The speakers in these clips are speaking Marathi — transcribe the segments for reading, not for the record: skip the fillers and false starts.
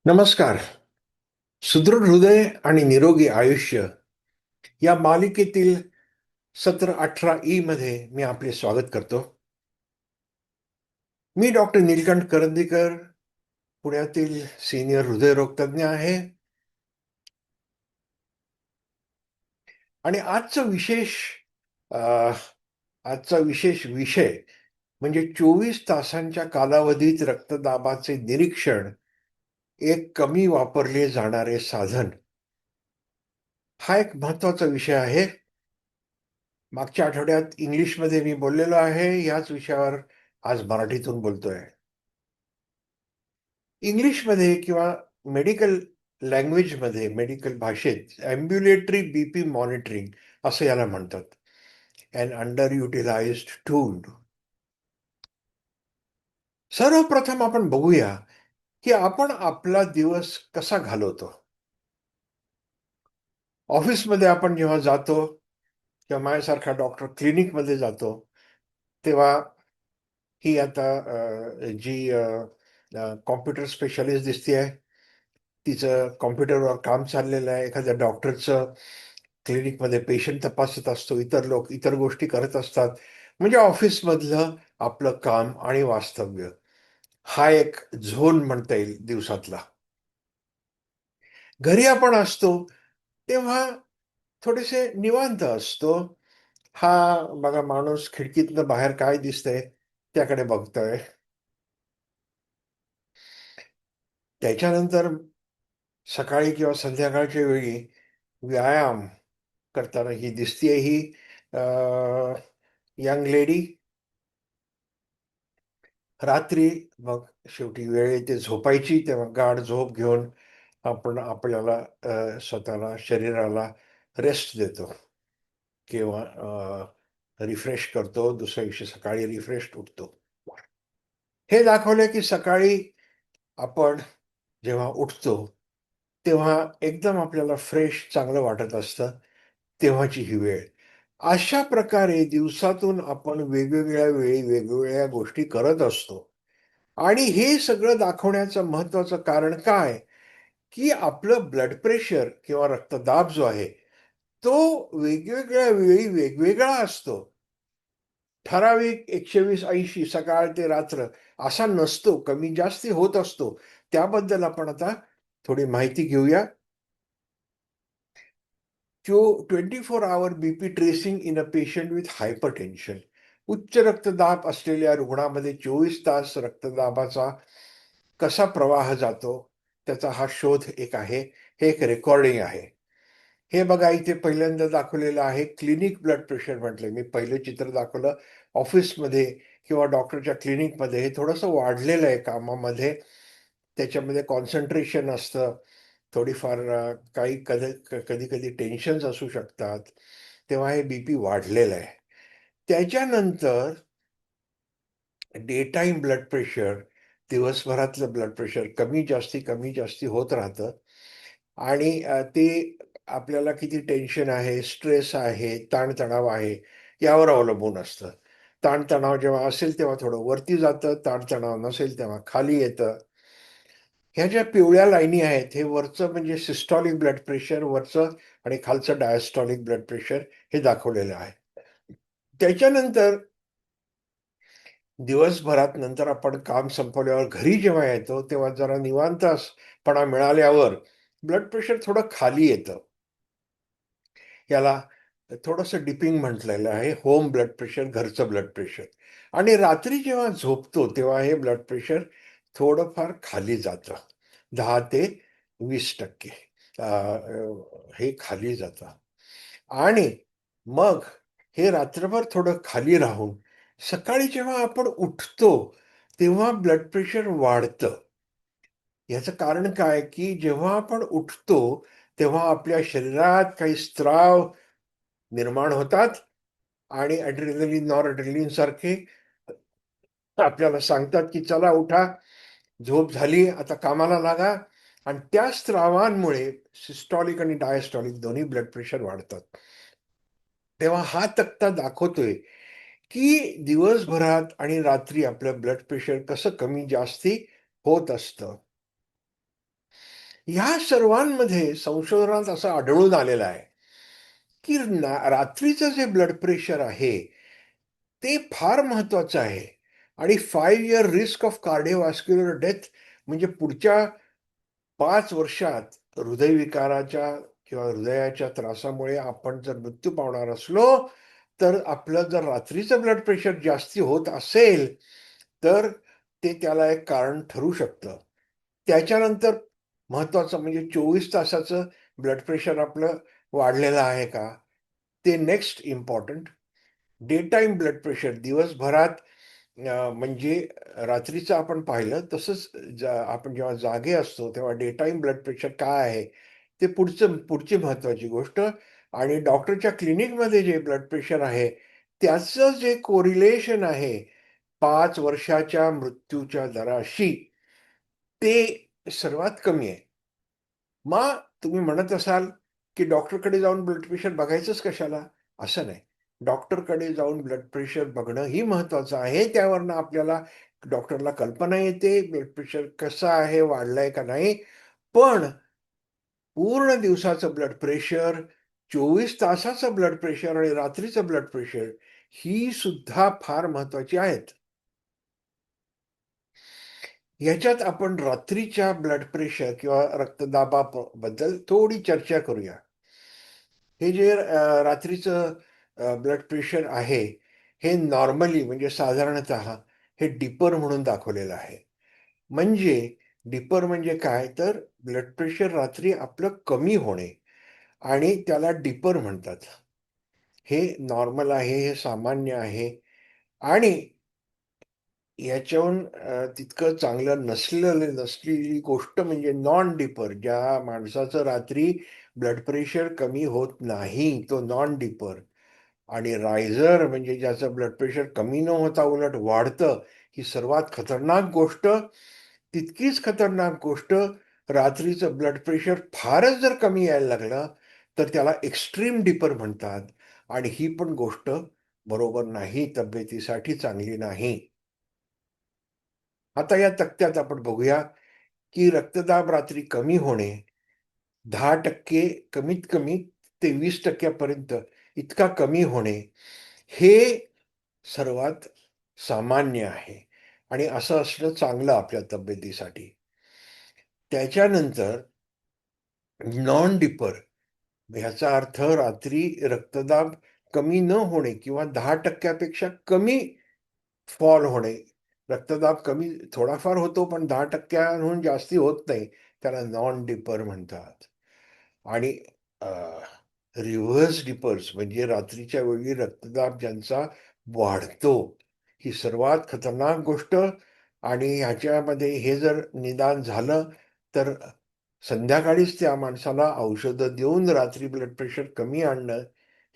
नमस्कार. सुदृढ हृदय आणि निरोगी आयुष्य या मालिकेतील सत्र 18 मध्ये मी आपले स्वागत करतो. मी डॉक्टर नीलकंठ करंदीकर, पुण्यातील सिनियर हृदयरोग तज्ञ आहे. आणि अ, आजचा विशेष विषय म्हणजे 24 तासांच्या कालावधीत रक्तदाबाचे निरीक्षण, एक कमी वापरले जाणारे साधन. हा एक महत्वाचा विषय आहे. मागच्या आठवड्यात इंग्लिशमध्ये मी बोललेलो आहे. याच विषयावर आज मराठीतून बोलतोय. इंग्लिशमध्ये किंवा मेडिकल लँग्वेजमध्ये, मेडिकल भाषेत ॲम्ब्युलेटरी बीपी मॉनिटरिंग असं याला म्हणतात. And under utilized tool. सर्वप्रथम आपण बघूया की आपण आपला दिवस कसा घालवतो. ऑफिसमध्ये आपण जेव्हा जातो किंवा माझ्यासारखा डॉक्टर क्लिनिकमध्ये जातो, तेव्हा ही आता जी कॉम्प्युटर स्पेशालिस्ट दिसते, तिचं कॉम्प्युटरवर काम चाललेलं आहे. एखाद्या डॉक्टरचं क्लिनिकमध्ये पेशंट तपासत असतो, इतर लोक इतर गोष्टी करत असतात. म्हणजे ऑफिसमधलं आपलं काम आणि वास्तव्य हा एक झोन म्हणता येईल दिवसातला. घरी आपण असतो तेव्हा थोडेसे निवांत असतो. हा बघा, माणूस खिडकीतनं बाहेर काय दिसतंय त्याकडे बघतोय. त्याच्यानंतर सकाळी किंवा संध्याकाळच्या वेळी व्यायाम करताना ही दिसतीये ही यंग लेडी. रात्री मग शेवटी वेळ येते झोपायची, तेव्हा गाढ झोप घेऊन आपण आपल्याला स्वतःला, शरीराला रेस्ट देतो किंवा रिफ्रेश करतो. दुसऱ्या दिवशी सकाळी रिफ्रेश उठतो. हे दाखवलं की सकाळी आपण जेव्हा उठतो तेव्हा एकदम आपल्याला फ्रेश चांगलं वाटत असतं. तेव्हाची ही वेळ. अशा प्रकारे दिवसातून आपण वेगवेगळ्या वेळी वेगवेगळ्या गोष्टी करत असतो. आणि हे सगळं दाखवण्याचं महत्वाचं कारण काय, की आपलं ब्लड प्रेशर किंवा रक्तदाब जो आहे, तो वेगवेगळ्या वेळी वेगवेगळा असतो. ठराविक 120-80 सकाळ ते रात्र असा नसतो, कमी जास्ती होत असतो. त्याबद्दल आपण आता थोडी माहिती घेऊया. 24 hour BP tracing in a patient with hypertension. उच्च रक्तदाब असलेल्या रुग्णामध्ये 24 तास रक्तदाबाचा कसा प्रवाह जातो, त्याचा हा शोध एक आहे. हे एक रेकॉर्डिंग आहे. हे बघा, इथे पहिल्यांदा दाखवलेलं आहे क्लिनिक ब्लड प्रेशर म्हटलंय. मी पहिलं चित्र दाखवलं ऑफिसमध्ये किंवा डॉक्टरच्या क्लिनिकमध्ये. हे थोडंसं वाढलेलं आहे कामामध्ये. त्याच्यामध्ये कॉन्सन्ट्रेशन असतं. थोडीफार काही कधी-कधी टेन्शन्स असू शकतात. तेव्हा हे बीपी वाढलेलं आहे. त्याच्यानंतर डे टाईम ब्लड प्रेशर, दिवसभरातलं ब्लड प्रेशर कमी जास्ती होत राहतं. आणि ते आपल्याला किती टेन्शन आहे, स्ट्रेस आहे, ताणतणाव आहे, यावर अवलंबून असतं. ताणतणाव जेव्हा असेल तेव्हा थोडं वरती जातं, ताणतणाव नसेल तेव्हा खाली येतं. ह्या ज्या पिवळ्या लाईनी आहेत, हे वरचं म्हणजे सिस्टॉलिक ब्लड प्रेशर वरचं, आणि खालचं डायस्टॉलिक ब्लड प्रेशर हे दाखवलेलं आहे. त्याच्यानंतर दिवसभरात नंतर आपण काम संपवल्यावर घरी जेव्हा येतो, तेव्हा जरा निवांतपणा मिळाल्यावर ब्लड प्रेशर थोडं खाली येतं. याला थोडंसं डिपिंग म्हटलेलं आहे. होम ब्लड प्रेशर, घरचं ब्लड प्रेशर. आणि रात्री जेव्हा झोपतो तेव्हा हे ब्लड प्रेशर थोडंफार खाली जातं. 10 ते 20% हे खाली जातं. आणि मग हे रात्रभर थोडं खाली राहून सकाळी जेव्हा आपण उठतो तेव्हा ब्लड प्रेशर वाढतं. याचं कारण काय, की जेव्हा आपण उठतो तेव्हा आपल्या शरीरात काही स्त्राव निर्माण होतात आणि ॲड्रेनलिन, नॉरॲड्रेनलिन सारखे आपल्याला सांगतात, की चला उठा, झोप झाली, आता कामाला लागा. आणि त्या स्त्रावांमुळे सिस्टॉलिक आणि डायस्टॉलिक दोन्ही ब्लड प्रेशर वाढतात. तेव्हा हा तक्ता दाखवतोय, की दिवसभरात आणि रात्री आपलं ब्लड प्रेशर कसं कमी जास्ती होत असतं. ह्या सर्वांमध्ये संशोधनात असं आढळून आलेलं आहे की रात्रीचं जे ब्लड प्रेशर आहे ते फार महत्वाचं आहे. आणि 5 इयर रिस्क ऑफ कार्डिओव्हास्क्युलर डेथ म्हणजे पुढच्या 5 वर्षात हृदयविकाराच्या किंवा हृदयाच्या त्रासामुळे आपण जर मृत्यू पावणार असलो, तर आपलं जर रात्रीचं ब्लड प्रेशर जास्ती होत असेल, तर ते त्याला एक कारण ठरू शकतं. त्याच्यानंतर महत्वाचं म्हणजे 24 तासाचं ब्लड प्रेशर आपलं वाढलेलं आहे का? ते next important. Day time blood pressure दिवसभरात म्हणजे रात्रीचं आपण पाहिलं तसंच आपण जेव्हा जागे असतो तेव्हा डे टाईम ब्लड प्रेशर काय आहे ते पुढची महत्वाची गोष्ट. आणि डॉक्टरच्या क्लिनिकमध्ये जे ब्लड प्रेशर आहे त्याचं जे कोरिलेशन आहे 5 वर्षाच्या मृत्यूच्या दराशी ते सर्वात कमी आहे. मग तुम्ही म्हणत असाल, की डॉक्टरकडे जाऊन ब्लड प्रेशर बघायचंच कशाला? असं नाही. डॉक्टरकडे जाऊन ब्लड प्रेशर बघणं ही महत्वाचं आहे. त्यावरनं आपल्याला डॉक्टरला कल्पना येते, ब्लड प्रेशर कसं आहे, वाढलंय का नाही. पण पूर्ण दिवसाचं ब्लड प्रेशर, 24 तासाचं ब्लड प्रेशर आणि रात्रीचं ब्लड प्रेशर ही सुद्धा फार महत्वाची आहेत. ह्याच्यात आपण रात्रीच्या ब्लड प्रेशर किंवा रक्तदाबाबद्दल थोडी चर्चा करूया. हे जे रात्रीचं ब्लड प्रेशर आहे, हे नॉर्मली म्हणजे साधारणतः हे डिपर म्हणून दाखवलेलं आहे. म्हणजे डिपर म्हणजे काय? तर ब्लड प्रेशर रात्री आपलं कमी होणे आणि त्याला डिपर म्हणतात. हे नॉर्मल आहे, हे सामान्य आहे. आणि याच्याहून तितकं चांगलं नसलेली गोष्ट म्हणजे नॉन डिपर. ज्या माणसाचं रात्री ब्लड प्रेशर कमी होत नाही, तो नॉन डिपर. आणि रायझर म्हणजे ज्याचं ब्लड प्रेशर कमी न होता उलट वाढतं, ही सर्वात खतरनाक गोष्ट. तितकीच खतरनाक गोष्ट, रात्रीचं ब्लड प्रेशर फारच जर कमी यायला लागलं, तर त्याला एक्स्ट्रीम डिपर म्हणतात. आणि ही पण गोष्ट बरोबर नाही, तब्येतीसाठी चांगली नाही. आता या तक्त्यात आपण बघूया, की रक्तदाब रात्री कमी होणे 10% कमीत कमी ते 20% इतका कमी होणे, हे सर्वात सामान्य आहे. आणि असं असणं चांगलं आपल्या तब्येतीसाठी. त्याच्यानंतर नॉन डिपर ह्याचा अर्थ रात्री रक्तदाब कमी न होणे किंवा 10% कमी फॉल होणे. रक्तदाब कमी थोडाफार होतो, पण 10%हून जास्ती होत नाही. त्याला नॉन डिपर म्हणतात. आणि रिव्हर्स डिपर्स म्हणजे रात्रीच्या वेळी रक्तदाब ज्यांचा वाढतो, ही सर्वात खतरनाक गोष्ट. आणि ह्याच्यामध्ये हे जर निदान झालं, तर संध्याकाळीच त्या माणसाला औषधं देऊन रात्री ब्लड प्रेशर कमी आणणं,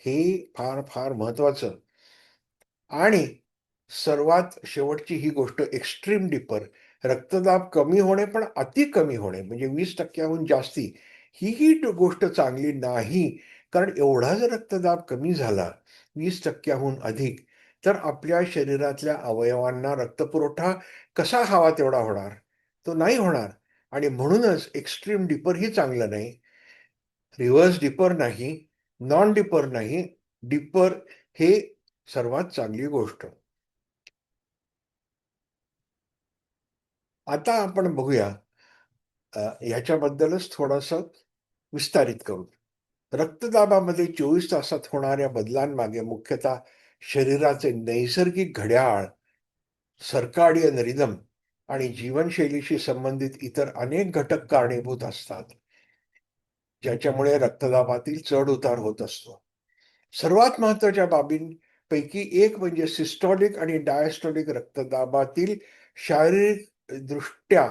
हे फार फार महत्वाचं. आणि सर्वात शेवटची ही गोष्ट एक्स्ट्रीम डिपर, रक्तदाब कमी होणे पण अति कमी होणे म्हणजे 20%हून जास्ती, ही गोष्ट चांगली नाही. कारण एवढा जर रक्तदाब कमी झाला 20%हून अधिक, तर आपल्या शरीरातल्या अवयवांना रक्तपुरवठा कसा हवा तेवढा होणार? तो नाही होणार. आणि म्हणूनच एक्स्ट्रीम डिपर ही चांगलं नाही, रिव्हर्स डिपर नाही, नॉन डिपर नाही, डिपर हे सर्वात चांगली गोष्ट. आता आपण बघूया ह्याच्याबद्दलच थोडंसं विस्तारित करू. रक्तदाबामध्ये 24 तासात होणाऱ्या बदलांमागे मुख्यतः शरीराचे नैसर्गिक घड्याळ, सर्काडियन रिदम आणि जीवनशैलीशी संबंधित इतर अनेक घटक कारणीभूत असतात, ज्याच्यामुळे रक्तदाबातील चढ उतार होत असतो. सर्वात महत्वाच्या बाबींपैकी एक म्हणजे सिस्टॉलिक आणि डायस्टॉलिक रक्तदाबातील शारीरिक दृष्ट्या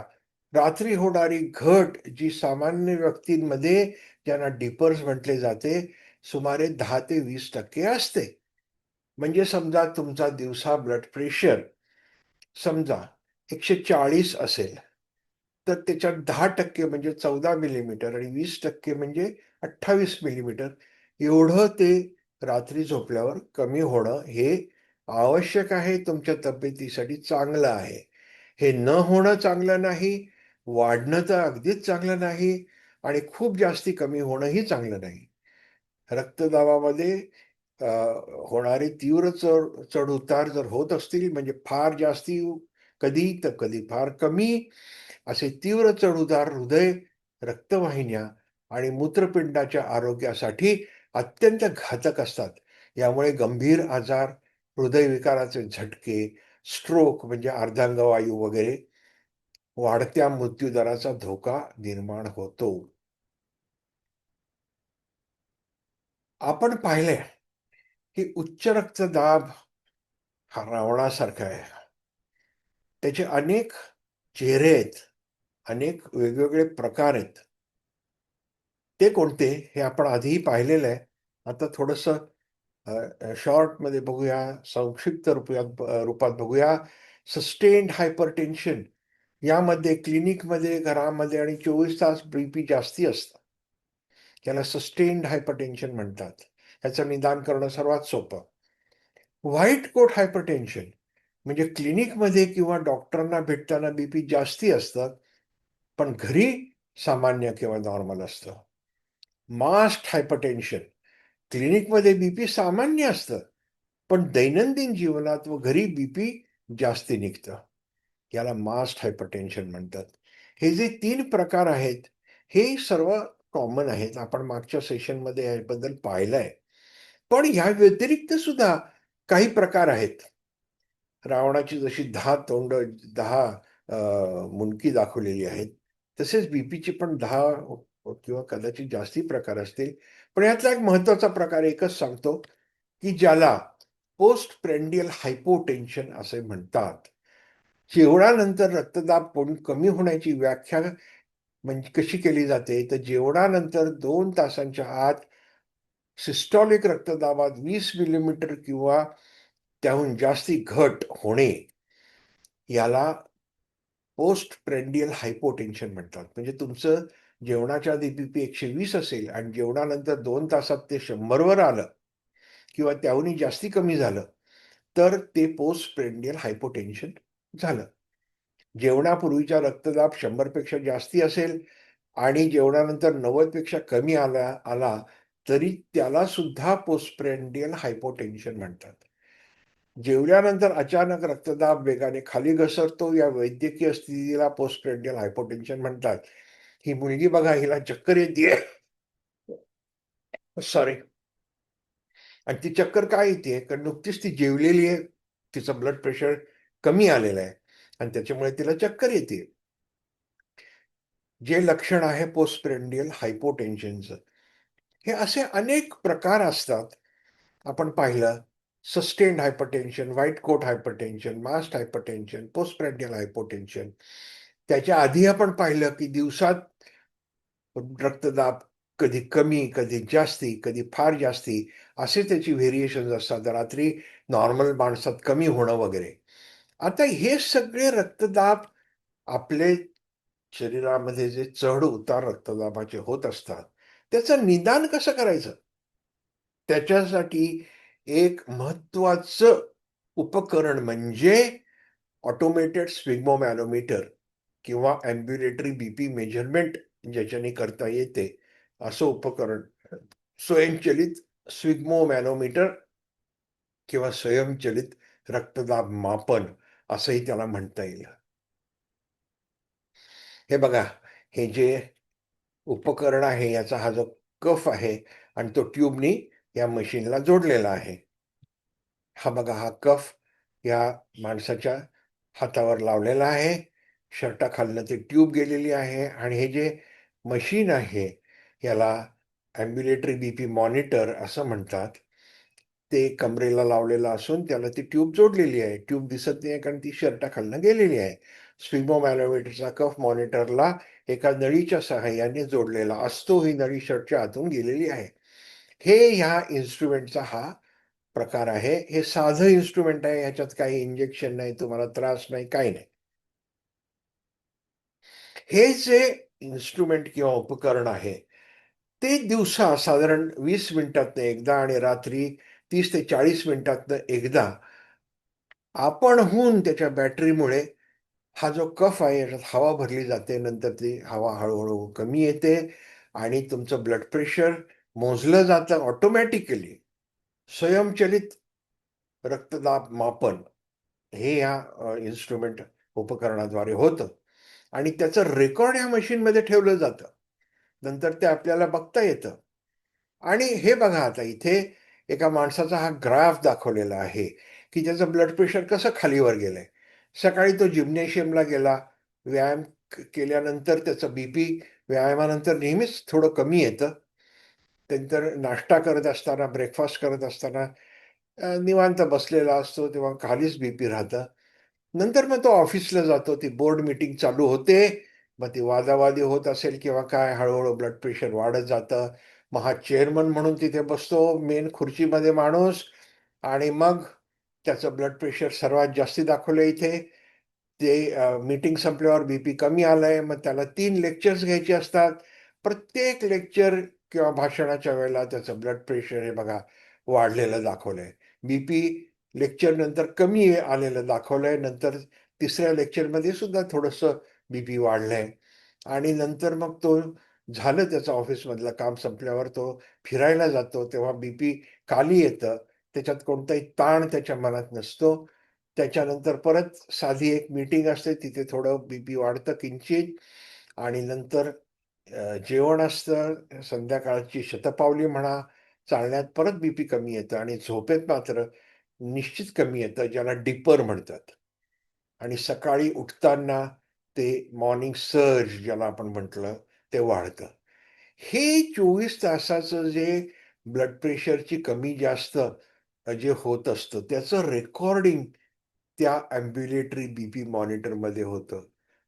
रात्री होणारी घट, जी सामान्य व्यक्तींमध्ये, ज्यांना डिपर्स म्हटले जाते, सुमारे 10 ते 20% असते. म्हणजे समजा तुमचा दिवसा ब्लड प्रेशर समजा 140 असेल, तर त्याच्यात 10% म्हणजे 14 मिलीमीटर आणि 20% म्हणजे 28 मिलीमीटर एवढं ते रात्री झोपल्यावर कमी होणं हे आवश्यक आहे. तुमच्या तब्येतीसाठी चांगलं आहे. हे न होणं चांगलं नाही, वाढणं तर अगदीच चांगलं नाही. आणि खूप जास्ती कमी होणंही चांगलं नाही. रक्तदाबामध्ये अ, होणारे तीव्र चढ-उतार जर होत असतील, म्हणजे फार जास्ती कधी तर कधी फार कमी, असे तीव्र चढ-उतार हृदय, रक्तवाहिन्या आणि मूत्रपिंडाच्या आरोग्यासाठी अत्यंत घातक असतात. यामुळे गंभीर आजार, हृदयविकाराचे झटके, स्ट्रोक म्हणजे अर्धांगवायू वगैरे, वाढत्या मृत्यूदराचा धोका निर्माण होतो. आपण पाहिले की उच्च रक्तदाब हा रावणासारखा आहे. त्याचे अनेक चेहरे आहेत, अनेक वेगवेगळे प्रकार आहेत. ते कोणते हे आपण आधीही पाहिलेलं आहे. आता थोडंसं शॉर्टमध्ये बघूया, संक्षिप्त रूपात बघूया. सस्टेन्ड हायपरटेन्शन यामध्ये क्लिनिकमध्ये, घरामध्ये आणि 24 तास बीपी जास्ती असतं. त्याला सस्टेन्ड हायपरटेन्शन म्हणतात. याचं निदान करणं सर्वात सोपं. व्हाईट कोट हायपरटेन्शन म्हणजे क्लिनिकमध्ये किंवा डॉक्टरांना भेटताना बीपी जास्ती असतं, पण घरी सामान्य किंवा नॉर्मल असतं. मास्ड हायपरटेन्शन क्लिनिकमध्ये बीपी सामान्य असतं, पण दैनंदिन जीवनात व घरी बीपी जास्ती निघतं. याला मास्ड हायपरटेन्शन म्हणतात. हे जे 3 प्रकार आहेत, हे सर्व कॉमन आहेत. आपण मागच्या सेशनमध्ये याबद्दल पाहिलंय. पण ह्या व्यतिरिक्त सुद्धा काही प्रकार आहेत. रावणाची जशी 10 तोंड, 10 मुंडकी दाखवलेली आहेत, तसेच बीपीचे पण 10 किंवा कदाचित जास्ती प्रकार असतील. पण यातला एक महत्त्वाचा प्रकार एकच सांगतो, की ज्याला पोस्ट प्रेंडियल हायपोटेन्शन असे म्हणतात. जेवणानंतर रक्तदाब कमी होण्याची व्याख्या म्हणजे कशी केली जाते, तर जेवणानंतर 2 तासांच्या आत सिस्टॉलिक रक्तदाबात 20 मिलीमीटर किंवा त्याहून जास्ती घट होणे, याला पोस्ट प्रेंडियल हायपोटेन्शन म्हणतात. म्हणजे तुमचं जेवणाच्या आधी बीपी 120 असेल आणि जेवणानंतर 2 तासात ते 100 वर आलं किंवा त्याहूनही जास्ती कमी झालं, तर ते पोस्ट प्रेंडियल हायपोटेन्शन झालं. जेवणापूर्वीचा रक्तदाब 100 पेक्षा जास्ती असेल आणि जेवणानंतर 90 पेक्षा कमी आला आला तरी त्याला सुद्धा पोस्टप्रेंडियल हायपोटेन्शन म्हणतात. जेवल्यानंतर अचानक रक्तदाब वेगाने खाली घसरतो, या वैद्यकीय स्थितीला पोस्टप्रेंडियल हायपोटेन्शन म्हणतात. ही मुलगी बघा, हिला चक्कर येते, सॉरी. आणि ती चक्कर काय येते, कारण नुकतीच ती जेवलेली आहे, तिचं ब्लड प्रेशर कमी आलेलं आहे आणि त्याच्यामुळे तिला चक्कर येते. जे लक्षण आहे पोस्टप्रेंडियल हायपोटेन्शनचं. हे असे अनेक प्रकार असतात. आपण पाहिलं sustained hypertension, white coat hypertension, masked hypertension, postprandial hypotension. त्याच्या आधी आपण पाहिलं की दिवसात रक्तदाब कधी कमी, कधी जास्ती, कधी फार जास्ती, असे त्याची व्हेरिएशन्स असतात. रात्री नॉर्मल माणसात कमी होणं वगैरे. आता हे सगळे रक्तदाब आपले शरीरामध्ये जे चढ उतार रक्तदाबाचे होत असतात, त्याचं निदान कसं करायचं? त्याच्यासाठी एक महत्वाचं उपकरण म्हणजे ऑटोमेटेड स्फिग्मोमॅनोमीटर किंवा अँब्युलेटरी बीपी मेजरमेंट ज्याच्याने करता येते असं उपकरण. स्वयंचलित स्फिग्मोमॅनोमीटर किंवा स्वयंचलित रक्तदाब मापन असंही त्याला म्हणता येईल. हे बघा, हे जे उपकरण आहे याचा हा जो कफ आहे आणि तो ट्यूबनी या मशीनला जोडलेला आहे. हा बघा, हा कफ या माणसाच्या हातावर लावलेला आहे. शर्टाखालनं ती ट्यूब गेलेली आहे आणि हे जे मशीन आहे याला अँब्युलेटरी बीपी मॉनिटर असं म्हणतात. ते कमरेला लावलेलं असून त्याला ती ट्यूब जोडलेली आहे. ट्यूब दिसत नाही कारण ती शर्टाखालनं गेलेली आहे. स्फिग्मोमॅनोमीटरचा कफ मॉनिटरला एका नळीच्या सहाय्याने जोडलेला असतो. ही नळी शर्टच्या आतून गेलेली आहे. हे ह्या इन्स्ट्रुमेंटचा हा प्रकार आहे. हे साधं इन्स्ट्रुमेंट आहे. ह्याच्यात काही इंजेक्शन नाही, तुम्हाला त्रास नाही, काही नाही. हे जे इन्स्ट्रुमेंट किंवा उपकरण आहे, ते दिवसा साधारण 20 मिनिटातनं एकदा आणि रात्री 30 ते 40 मिनिटातनं एकदा आपणहून त्याच्या बॅटरीमुळे हा जो कफ आहे याच्यात हवा भरली जाते. नंतर ती हवा हळूहळू कमी येते आणि तुमचं ब्लड प्रेशर मोजलं जातं ऑटोमॅटिकली. स्वयंचलित रक्तदाब मापन हे या इन्स्ट्रुमेंट उपकरणाद्वारे होतं आणि त्याचं रेकॉर्ड या मशीनमध्ये ठेवलं जातं. नंतर ते आपल्याला बघता येतं. आणि हे बघा आता इथे एका माणसाचा हा ग्राफ दाखवलेला आहे की त्याचं ब्लड प्रेशर कसं खालीवर गेलंय. सकाळी तो जिम्नॅशियमला गेला, व्यायाम केल्यानंतर त्याचं बीपी व्यायामानंतर नेहमीच थोडं कमी येतं. नंतर नाश्ता करत असताना, ब्रेकफास्ट करत असताना निवांत बसलेला असतो तेव्हा खालीच बीपी राहतं. नंतर मग तो ऑफिसला जातो, ती बोर्ड मीटिंग चालू होते, मग ती वादावादी होत असेल किंवा काय, हळूहळू ब्लड प्रेशर वाढत जातं. मग हा चेअरमन म्हणून तिथे बसतो, मेन खुर्चीमध्ये माणूस, आणि मग त्याचं ब्लड प्रेशर सर्वात जास्ती दाखवलं इथे. ते मीटिंग संपल्यावर बीपी कमी आलाय, मग त्याला 3 लेक्चर्स घ्यायचे असतात. प्रत्येक लेक्चर किंवा भाषणाच्या वेळेला त्याचं ब्लड प्रेशर हे बघा वाढलेलं दाखवलंय. बीपी लेक्चर नंतर कमी आलेलं दाखवलंय. नंतर तिसऱ्या लेक्चरमध्ये सुद्धा थोडंसं बीपी वाढलंय. आणि नंतर मग तो झालं त्याचं ऑफिसमधलं काम संपल्यावर तो फिरायला जातो, तेव्हा बीपी खाली येतं. त्याच्यात कोणताही ताण त्याच्या मनात नसतो. त्याच्यानंतर परत साधी एक मीटिंग असते, तिथे थोडं बीपी वाढतं किंचित, आणि नंतर जेवण असतं, संध्याकाळची शतपावली म्हणा, चालण्यात परत बीपी कमी येतं आणि झोपेत मात्र निश्चित कमी येतं, ज्याला डिपर म्हणतात. आणि सकाळी उठताना ते मॉर्निंग सर्ज ज्याला आपण म्हटलं, ते वाढतं. हे 24 तासाचं जे ब्लड प्रेशरची कमी जास्त जे होत असतं, त्याचं रेकॉर्डिंग त्या अँब्युलेटरी बीपी मॉनिटरमध्ये होतं.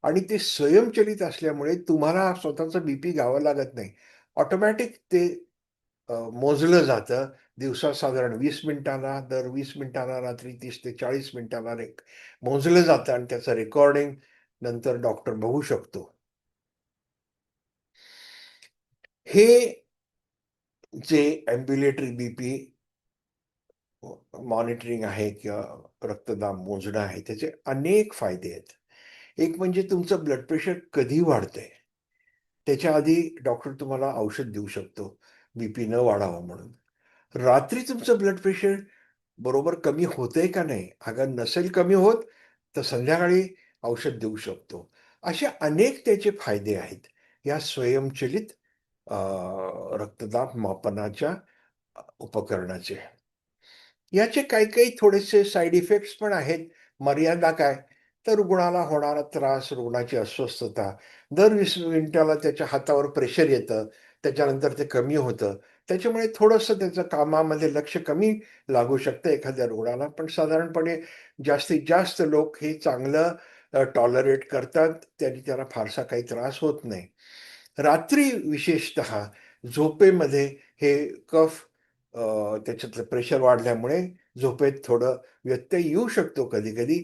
आणि ते स्वयंचलित असल्यामुळे तुम्हाला स्वतःचं बीपी घ्यावं लागत नाही. ऑटोमॅटिक ते मोजलं जातं. दिवसात साधारण 20 मिनिटांना, दर 20 मिनिटांना, रात्री 30 ते 40 मिनिटांना मोजलं जातं आणि त्याचं रेकॉर्डिंग नंतर डॉक्टर बघू शकतो. हे जे अँब्युलेटरी बीपी मॉनिटरिंग आहे किंवा रक्तदाब मोजणं आहे, त्याचे अनेक फायदे आहेत. एक म्हणजे तुमचं ब्लड प्रेशर कधी वाढतंय, त्याच्या आधी डॉक्टर तुम्हाला औषध देऊ शकतो, बीपी न वाढावं म्हणून. रात्री तुमचं ब्लड प्रेशर बरोबर कमी होतंय का नाही? अगर नसेल कमी होत, तर संध्याकाळी औषध देऊ शकतो. असे अनेक त्याचे फायदे आहेत, या स्वयंचलित अ, रक्तदाब मापनाच्या उपकरणाचे. याचे काही-काही थोडेसे साइड इफेक्ट्स पण आहेत. मर्यादा काय? तर रुग्णाला होणारा त्रास, रुग्णाची अस्वस्थता. दर 20 मिनिटाला त्याच्या हातावर प्रेशर येतं. त्याच्यानंतर ते कमी होतं. त्याच्यामुळे थोडंसं त्याचं कामामध्ये लक्ष कमी लागू शकतं एखाद्या रुग्णाला. पण साधारणपणे जास्तीत जास्त लोक हे चांगलं टॉलरेट करतात. त्यांनी त्यांना फारसा काही त्रास होत नाही. रात्री विशेषतः झोपेमध्ये हे कफ त्याच्यातलं प्रेशर वाढल्यामुळे झोपेत थोडं व्यत्यय येऊ शकतो कधी-कधी.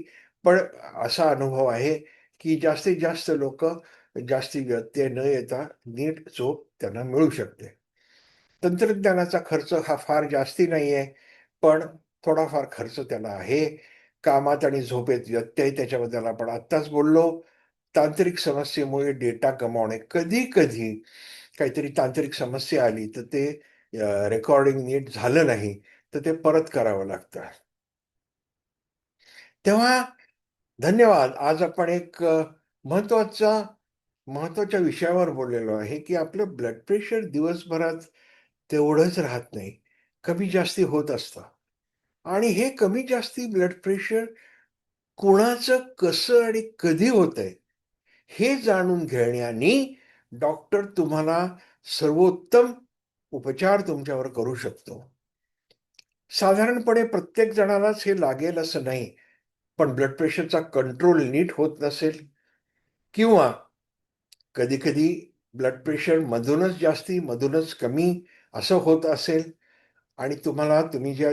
पण असा अनुभव आहे, की जास्तीत जास्त लोकं जास्ती व्यत्यय न येता नीट झोप त्यांना मिळू शकते. तंत्रज्ञानाचा खर्च हा फार जास्ती नाहीये, पण थोडाफार खर्च त्याला आहे. कामात आणि झोपेत व्यत्यय त्याच्याबद्दल आपण आत्ताच बोललो. तांत्रिक समस्येमुळे डेटा गमावणे. कधी-कधी काहीतरी तांत्रिक समस्या आली, तर ते रेकॉर्डिंग नीट झालं नाही, तर ते परत करावं लागतं. तेव्हा धन्यवाद. आज आपण एक महत्त्वाचा महत्त्वाच्या विषयावर बोललेलो आहे, की आपलं ब्लड प्रेशर दिवसभरात तेवढंच राहत नाही. कमी-जास्ती होत असतं. आणि हे कमी-जास्ती ब्लड प्रेशर कुणाचं, कसं आणि कधी होतंय, हे जाणून घेण्यानी डॉक्टर तुम्हाला सर्वोत्तम उपचार तुमच्यावर करू शकतो. साधारणपणे प्रत्येक जणालाच हे लागेल असं नाही. पण ब्लड प्रेशरचा कंट्रोल नीट होत नसेल किंवा कधी-कधी ब्लड प्रेशर मधूनच जास्ती, मधूनच कमी असं होत असेल आणि तुम्ही ज्या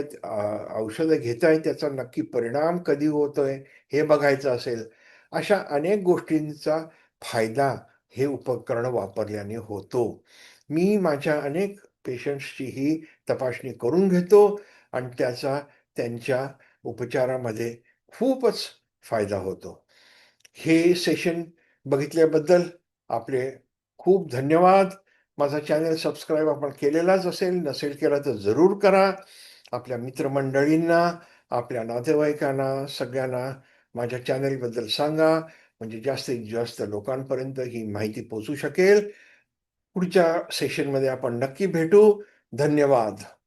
औषधं घेताय त्याचा नक्की परिणाम कधी होतोय हे बघायचं असेल, अशा अनेक गोष्टींचा फायदा हे उपकरण वापरल्याने होतो. मी माझ्या अनेक पेशंट्सची ही तपासणी करून घेतो आणि त्याचा त्यांच्या उपचारामध्ये खूपच फायदा होतो. हे सेशन बघितल्याबद्दल आपले खूप धन्यवाद. माझा चॅनल सबस्क्राईब आपण केलेलाच असेल, नसेल केला तर जरूर करा. आपल्या मित्रमंडळींना, आपल्या नातेवाईकांना, सगळ्यांना माझ्या चॅनलबद्दल सांगा, म्हणजे जास्तीत जास्त लोकांपर्यंत ही माहिती पोहोचू शकेल. पुढच्या सेशनमध्ये आपण नक्की भेटू. धन्यवाद.